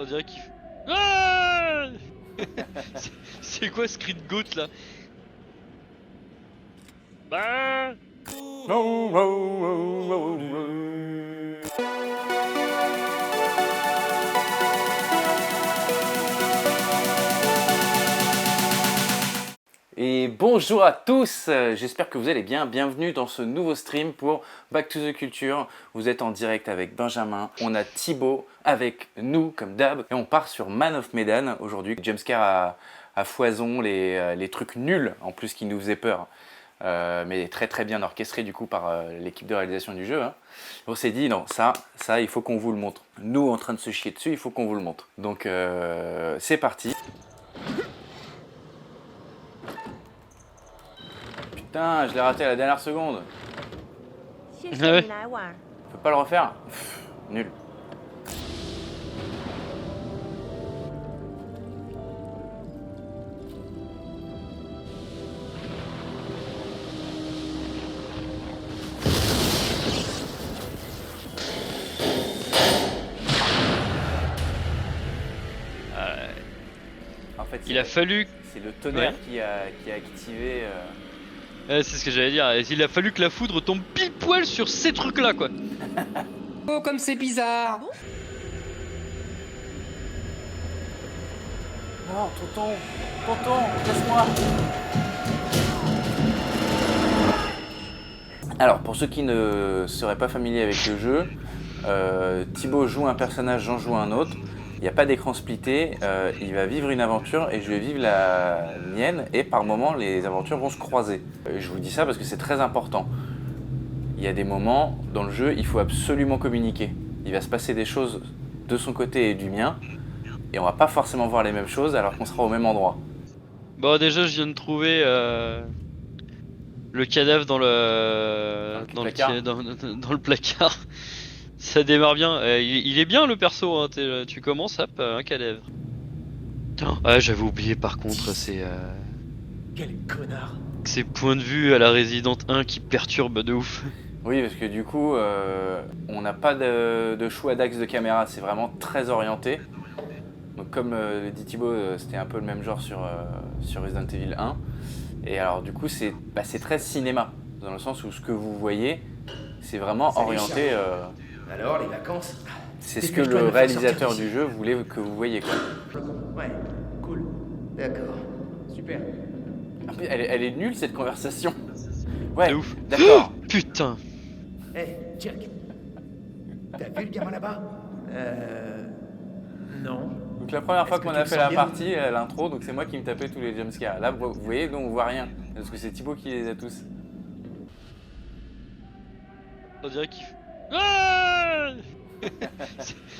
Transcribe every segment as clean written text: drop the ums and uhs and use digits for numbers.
On dirait qu'il fait... Ah c'est quoi ce cri de goutte là? Bah Et bonjour à tous, j'espère que vous allez bien. Bienvenue dans ce nouveau stream pour Back to the Culture. Vous êtes en direct avec Benjamin, on a Thibaut avec nous comme d'hab et on part sur Man of Medan aujourd'hui. Jumpscare à foison, les trucs nuls en plus qui nous faisaient peur. Mais très très bien orchestré du coup par l'équipe de réalisation du jeu. Hein. On s'est dit non, ça il faut qu'on vous le montre. Nous en train de se chier dessus, il faut qu'on vous le montre. Donc c'est parti. Putain, je l'ai raté à la dernière seconde. Ah ouais. On peut pas le refaire. Pff, nul. En fait, Il a fallu... c'est le tonnerre Ouais. qui a activé. C'est ce que j'allais dire, il a fallu que la foudre tombe pile poil sur ces trucs là quoi. Oh, comme c'est bizarre! Non, tonton, laisse-moi. Alors, pour ceux qui ne seraient pas familiers avec le jeu, Thibaut joue un personnage, j'en joue un autre. Il n'y a pas d'écran splitté, il va vivre une aventure et je vais vivre la mienne et par moments les aventures vont se croiser. Je vous dis ça parce que c'est très important. Il y a des moments dans le jeu, il faut absolument communiquer. Il va se passer des choses de son côté et du mien et on va pas forcément voir les mêmes choses alors qu'on sera au même endroit. Bon déjà je viens de trouver le cadavre dans le placard. Ça démarre bien. Il est bien le perso, hein. Tu commences, hop, un cadavre. Ah j'avais oublié par contre Quel connard! ces points de vue à la Résidente 1 qui perturbent de ouf. Oui, parce que du coup, on n'a pas de choix d'axe de caméra, c'est vraiment très orienté. Donc comme le dit Thibaut, c'était un peu le même genre sur Resident Evil 1. Et alors du coup, c'est très cinéma, dans le sens où ce que vous voyez, c'est vraiment Salut, orienté... Alors, les vacances? c'est ce que Dépêche-toi de le me faire réalisateur sortir du jeu voulait que vous voyez. Quoi. Ouais, cool. D'accord. Super. Ah, mais elle est nulle cette conversation. Ouais, C'est ouf. d'accord. Putain. Hey, Jack. T'as vu le gamin là-bas? Non. Donc la première fois Est-ce que qu'on tu a le fait sens la bien partie, l'intro, donc c'est moi qui me tapais tous les jumpscares. Là, vous voyez, donc on voit rien, parce que c'est Thibaut qui les a tous. On dirait qu'il fait... Ah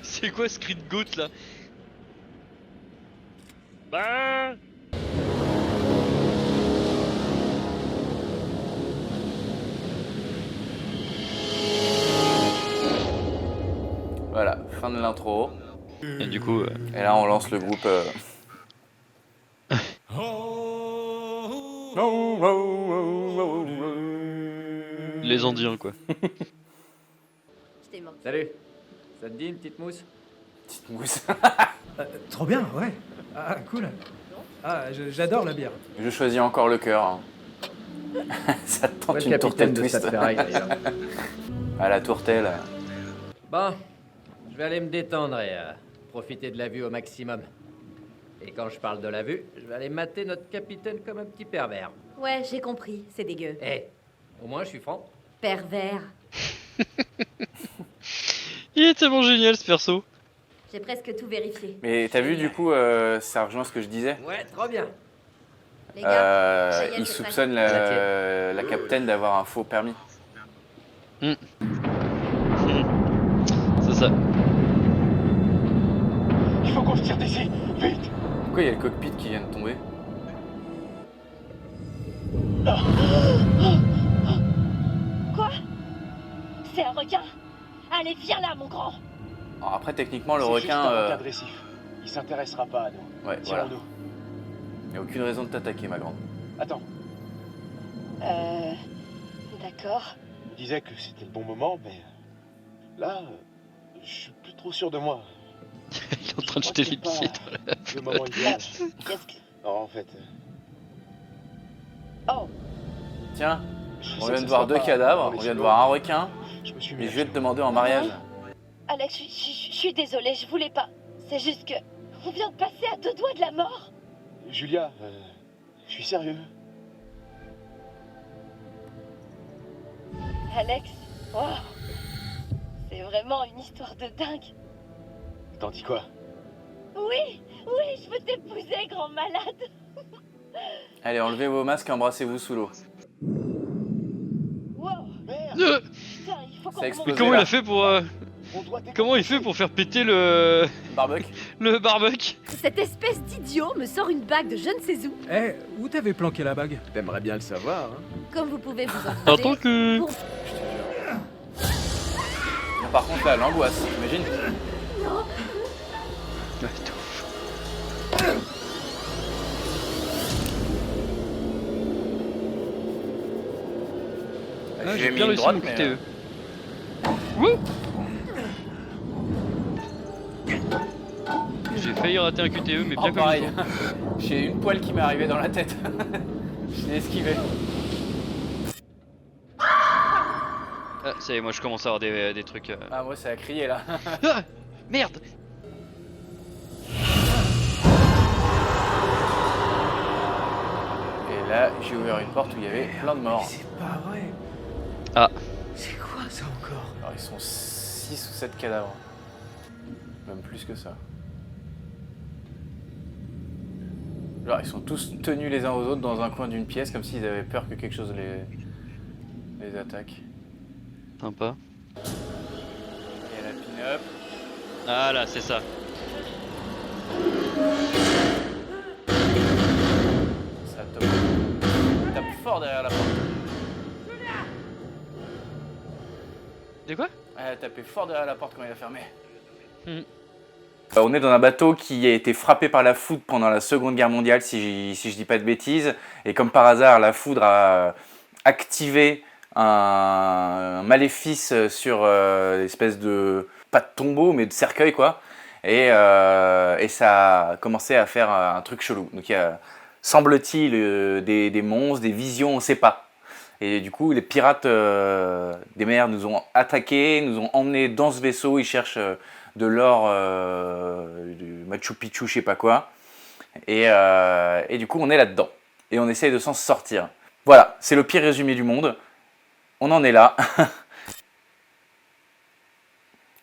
c'est quoi ce cri de goutte là? Bah Voilà, fin de l'intro. Et du coup... Et là, on lance le groupe. Les Indiens quoi. Salut, ça te dit une petite mousse? Petite mousse. Trop bien, ouais. Ah, cool. Ah, j'adore la bière. Je choisis encore le cœur. Hein. Ça te tente Ouais, le une capitaine tourtelle de twist. Stade Ferraille d'ailleurs. Ah, la tourtelle. Bon, je vais aller me détendre et profiter de la vue au maximum. Et quand je parle de la vue, je vais aller mater notre capitaine comme un petit pervers. Ouais, j'ai compris, c'est dégueu. Eh, au moins je suis franc. Pervers. Il est tellement génial ce perso. J'ai presque tout vérifié. Mais t'as vu, du coup, ça rejoint ce que je disais. Ouais, trop bien. Les gars, ça y est, Il c'est soupçonne prêt. la capitaine d'avoir un faux permis. C'est ça. Il faut qu'on se tire d'ici, vite! Pourquoi il y a le cockpit qui vient de tomber? Quoi? C'est un requin. Allez, viens là, mon grand. Alors après, techniquement, le C'est juste requin... un requin dressif. Il s'intéressera pas à nous. Ouais, voilà. Tirons-nous. Il n'y a aucune raison de t'attaquer, ma grande. Attends, D'accord. je me disais que c'était le bon moment, mais là, je suis plus trop sûr de moi. Il est en train train de jeter les pieds dans la... Le moment idéal. Qu'est-ce que... Oh, en fait... Oh, Tiens, je on sais vient que de ça voir sera deux pas cadavres, dans on les vient de silos, voir un requin, Je me suis et mis je vais te demander en mariage. Alex, je suis désolée, je voulais pas. C'est juste que... On vient de passer à 2 doigts de la mort. Julia, je suis sérieux. Alex, wow. C'est vraiment une histoire de dingue. T'en dis quoi? Oui, oui, je veux t'épouser, grand malade. Allez, enlevez vos masques et embrassez-vous sous l'eau. Wow, Merde! putain, il faut qu'on Ça Mais explose. remonte. comment il là. a fait pour... On doit t'écouter. Comment il fait pour faire péter le... Barbecue. le barbecue? cette espèce d'idiot me sort une bague de je ne sais où. Eh, où t'avais planqué la bague? T'aimerais bien le savoir, hein. Comme vous pouvez vous en Attends douter. que... Pour- Par contre là, l'angoisse, t'imagines? Ouais, tout. Ah, J'ai j'ai mis bien une réussi droite, mon mais... QTE. Wouh! J'ai failli rater un QTE, mais bien Oh, comme pareil. il faut. J'ai une poêle qui m'est arrivée dans la tête. Je l'ai esquivé. Ah, ça y est, moi je commence à avoir des trucs... Ah, moi ça a crié là. Ah, merde! Et là, j'ai ouvert une porte où il y avait plein de morts. C'est pas vrai. Ah. C'est quoi ça encore? Alors ils sont 6 ou 7 cadavres. Même plus que ça. Alors ils sont tous tenus les uns aux autres dans un coin d'une pièce comme s'ils avaient peur que quelque chose les attaque. Sympa. Il y a la pin-up. Ah là, c'est ça. Ça tape fort derrière la porte. De quoi? Elle a tapé fort derrière la porte quand il a fermé. Hmm. On est dans un bateau qui a été frappé par la foudre pendant la Seconde Guerre mondiale, si je dis pas de bêtises. Et comme par hasard, la foudre a activé un maléfice sur l'espèce de, pas de tombeau, mais de cercueil quoi. Et ça a commencé à faire un truc chelou. Donc il y a, semble-t-il, des monstres, des visions, on ne sait pas. Et du coup, les pirates des mers nous ont attaqués, nous ont emmenés dans ce vaisseau. Ils cherchent de l'or, du Machu Picchu, je sais pas quoi. Et du coup, on est là-dedans. Et on essaye de s'en sortir. Voilà, c'est le pire résumé du monde. On en est là.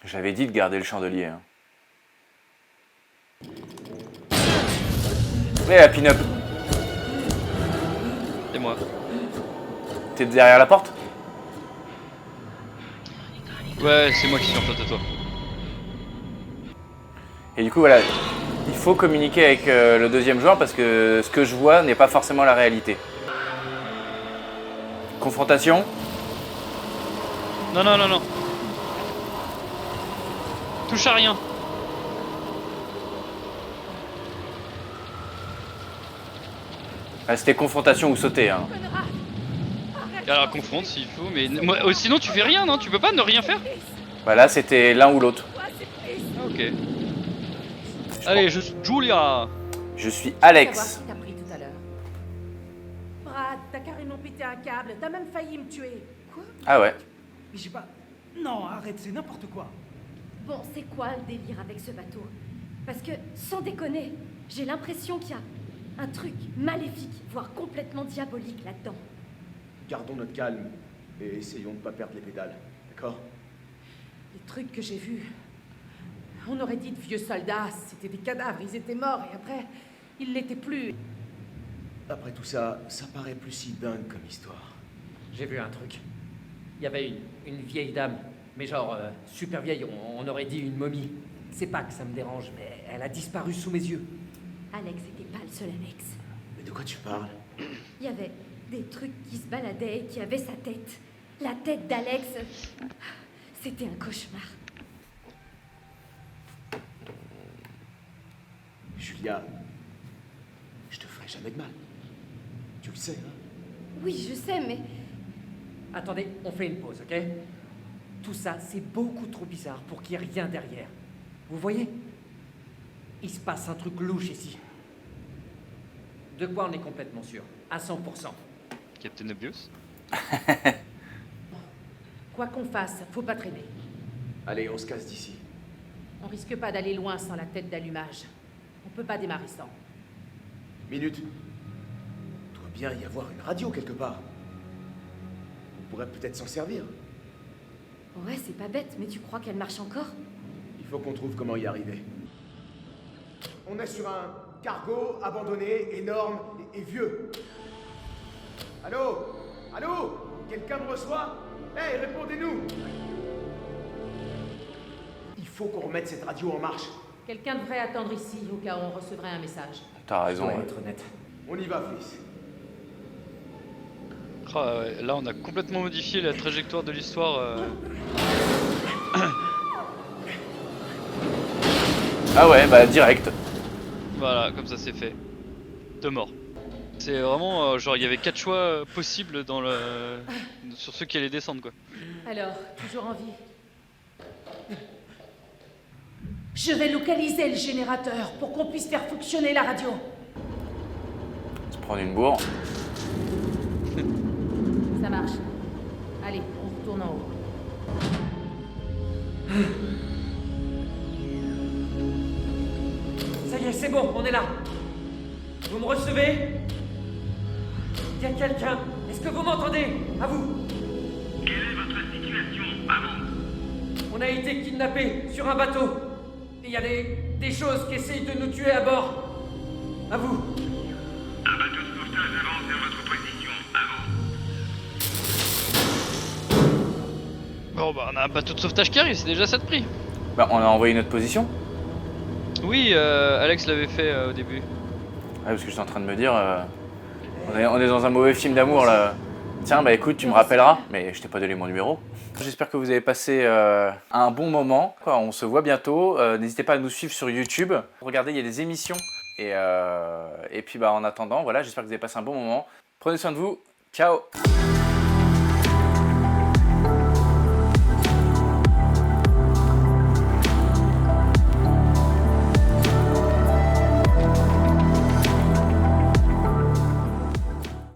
J'avais dit de garder le chandelier. Hein. Et la pin-up. C'est moi. T'es derrière la porte? Ouais, c'est moi qui suis en face de toi. Et du coup, voilà, il faut communiquer avec le deuxième joueur parce que ce que je vois n'est pas forcément la réalité. Confrontation? Non, non, non, non. Touche à rien. Ah, c'était confrontation ou sauter. Hein. Alors confronte s'il faut, mais moi, sinon tu fais rien, non? Tu peux pas ne rien faire? Voilà, c'était l'un ou l'autre. Ah, ok. Allez, je suis Julia. Je suis Savoir Alex. qui t'a pris tout à l'heure. Brad, t'as carrément pété un câble, t'as même failli me tuer. Quoi? Ah ouais. Mais j'ai pas... Non, arrête, c'est n'importe quoi. Bon, c'est quoi le délire avec ce bateau? Parce que, sans déconner, j'ai l'impression qu'il y a un truc maléfique, voire complètement diabolique là-dedans. Gardons notre calme et essayons de pas perdre les pédales, d'accord? Les trucs que j'ai vus. On aurait dit de vieux soldats, c'était des cadavres, ils étaient morts et après, ils l'étaient plus. Après tout ça, ça paraît plus si dingue comme histoire. J'ai vu un truc. Il y avait une vieille dame, mais genre super vieille, on aurait dit une momie. C'est pas que ça me dérange, mais elle a disparu sous mes yeux. Alex était pas le seul Alex. Mais de quoi tu parles? Il y avait des trucs qui se baladaient et qui avaient sa tête. La tête d'Alex. C'était un cauchemar. Julia, je te ferai jamais de mal. Tu le sais, hein? Oui, je sais, mais... Attendez, on fait une pause, ok? Tout ça, c'est beaucoup trop bizarre pour qu'il n'y ait rien derrière. Vous voyez? Il se passe un truc louche ici. De quoi on est complètement sûr? À 100%. Captain Obvious. Quoi qu'on fasse, faut pas traîner. Allez, on se casse d'ici. On risque pas d'aller loin sans la tête d'allumage. On peut pas démarrer sans. Minute. Doit bien y avoir une radio quelque part. On pourrait peut-être s'en servir. Ouais, c'est pas bête, mais tu crois qu'elle marche encore? Il faut qu'on trouve comment y arriver. On est sur un cargo abandonné, énorme et vieux. Allô? Allô? Quelqu'un me reçoit? Hey, répondez-nous! Il faut qu'on remette cette radio en marche. Quelqu'un devrait attendre ici au cas où on recevrait un message. T'as raison. Pour Ouais. être honnête. On y va, fils. Ah ouais, là on a complètement modifié la trajectoire de l'histoire. Ah ouais, bah direct. Voilà, comme ça c'est fait. De mort. C'est vraiment genre il y avait 4 choix possibles dans le sur ceux qui allaient descendre quoi. Alors, toujours en vie? Je vais localiser le générateur pour qu'on puisse faire fonctionner la radio. Se prendre une bourre. Ça marche. Allez, on retourne en haut. Ça y est, c'est bon, on est là. Vous me recevez? Il y a quelqu'un. Est-ce que vous m'entendez? À vous. Quelle est votre situation? À vous. On a été kidnappés sur un bateau. Et il y a des choses qui essayent de nous tuer à bord. À vous. Un bateau de sauvetage avance vers votre position. À vous. Bon bah on a un bateau de sauvetage qui arrive, c'est déjà ça de prix. Bah on a envoyé notre position. Oui, Alex l'avait fait au début. Ouais, parce que j'étais en train de me dire, on est dans un mauvais film d'amour là. Tiens, bah écoute, tu me rappelleras, mais je t'ai pas donné mon numéro. J'espère que vous avez passé un bon moment. Quoi, on se voit bientôt. N'hésitez pas à nous suivre sur YouTube. Regardez, il y a des émissions. Et puis bah en attendant, voilà, j'espère que vous avez passé un bon moment. Prenez soin de vous. Ciao.